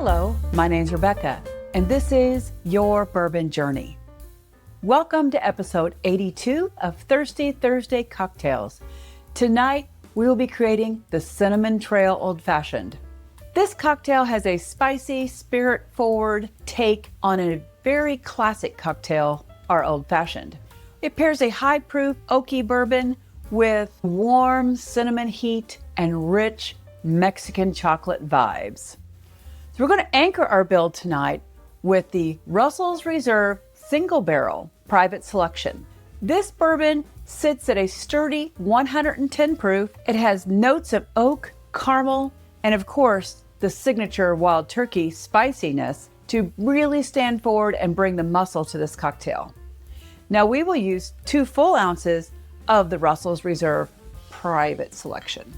Hello, my name's Rebecca, and this is Your Bourbon Journey. Welcome to episode 82 of Thirsty Thursday Cocktails. Tonight, we will be creating the Cinnamon Trail Old Fashioned. This cocktail has a spicy, spirit-forward take on a very classic cocktail, our Old Fashioned. It pairs a high-proof oaky bourbon with warm cinnamon heat and rich Mexican chocolate vibes. So we're going to anchor our build tonight with the Russell's Reserve Single Barrel Private Selection. This bourbon sits at a sturdy 110 proof. It has notes of oak, caramel, and of course, the signature wild turkey spiciness to really stand forward and bring the muscle to this cocktail. Now we will use 2 full ounces of the Russell's Reserve Private Selection.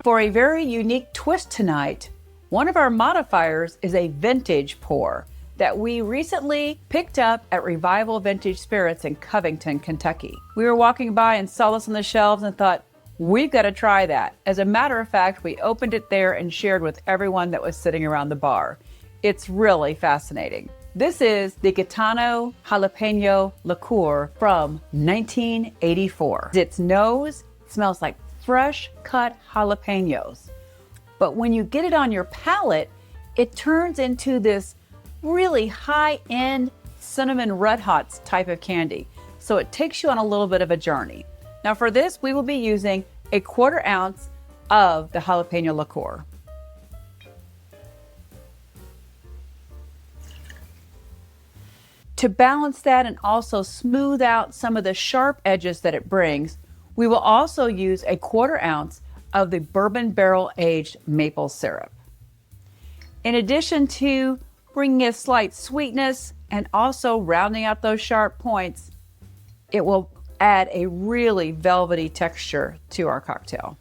For a very unique twist tonight, one of our modifiers is a vintage pour that we recently picked up at Revival Vintage Spirits in Covington, Kentucky. We were walking by and saw this on the shelves and thought, we've got to try that. As a matter of fact, we opened it there and shared with everyone that was sitting around the bar. It's really fascinating. This is the Gaetano Jalapeño Liqueur from 1984. Its nose smells like fresh cut jalapenos. But when you get it on your palate, it turns into this really high-end cinnamon red hots type of candy. So it takes you on a little bit of a journey. Now for this, we will be using a 1/4 ounce of the jalapeno liqueur. To balance that and also smooth out some of the sharp edges that it brings, we will also use a 1/4 ounce of the bourbon barrel aged maple syrup. In addition to bringing a slight sweetness and also rounding out those sharp points, it will add a really velvety texture to our cocktail.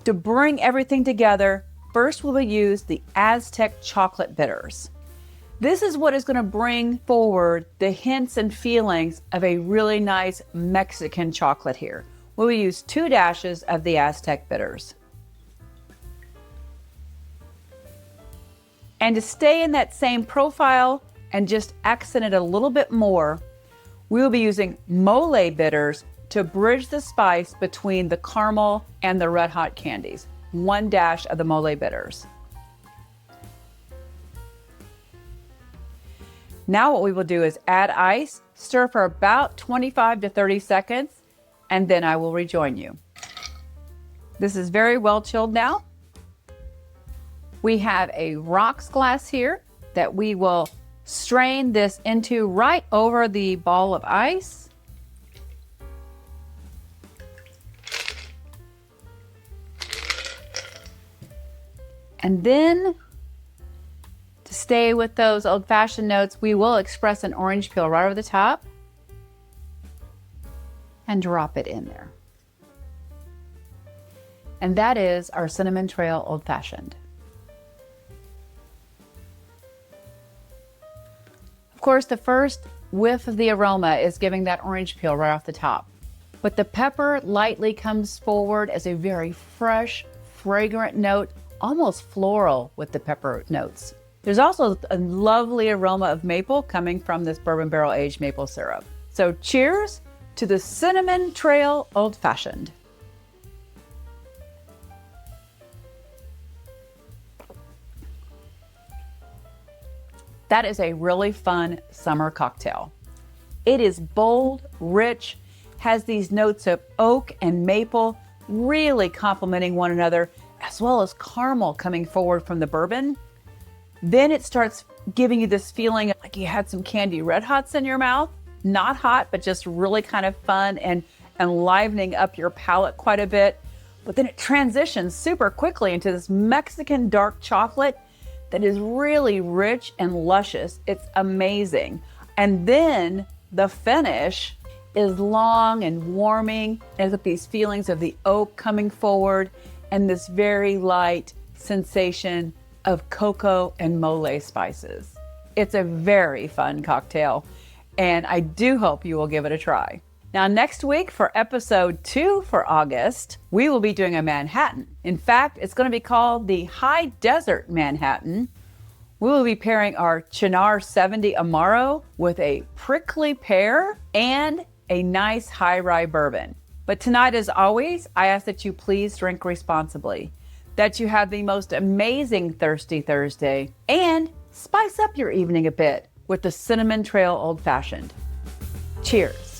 To bring everything together, first we will use the Aztec Chocolate Bitters. This is what is going to bring forward the hints and feelings of a really nice Mexican chocolate here. We will use 2 dashes of the Aztec Bitters. And to stay in that same profile and just accent it a little bit more, we will be using mole bitters to bridge the spice between the caramel and the red hot candies. 1 dash of the mole bitters. Now what we will do is add ice, stir for about 25 to 30 seconds, and then I will rejoin you. This is very well chilled now. We have a rocks glass here that we will strain this into right over the ball of ice. And then to stay with those old-fashioned notes, we will express an orange peel right over the top and drop it in there. And that is our Cinnamon Trail Old Fashioned. Of course, the first whiff of the aroma is giving that orange peel right off the top. But the pepper lightly comes forward as a very fresh, fragrant note, almost floral with the pepper notes. There's also a lovely aroma of maple coming from this bourbon barrel aged maple syrup. So cheers to the Cinnamon Trail Old Fashioned. That is a really fun summer cocktail. It is bold, rich, has these notes of oak and maple really complementing one another, as well as caramel coming forward from the bourbon. Then it starts giving you this feeling like you had some candy red hots in your mouth. Not hot, but just really kind of fun and enlivening up your palate quite a bit. But then it transitions super quickly into this Mexican dark chocolate that is really rich and luscious. It's amazing. And then the finish is long and warming. It's got these feelings of the oak coming forward and this very light sensation of cocoa and mole spices. It's a very fun cocktail, and I do hope you will give it a try. Now, next week for episode 2 for August, we will be doing a Manhattan. In fact, it's going to be called the High Desert Manhattan. We will be pairing our Cynar 70 Amaro with a prickly pear and a nice high rye bourbon. But tonight, as always, I ask that you please drink responsibly, that you have the most amazing Thirsty Thursday, and spice up your evening a bit with the Cinnamon Trail Old Fashioned. Cheers.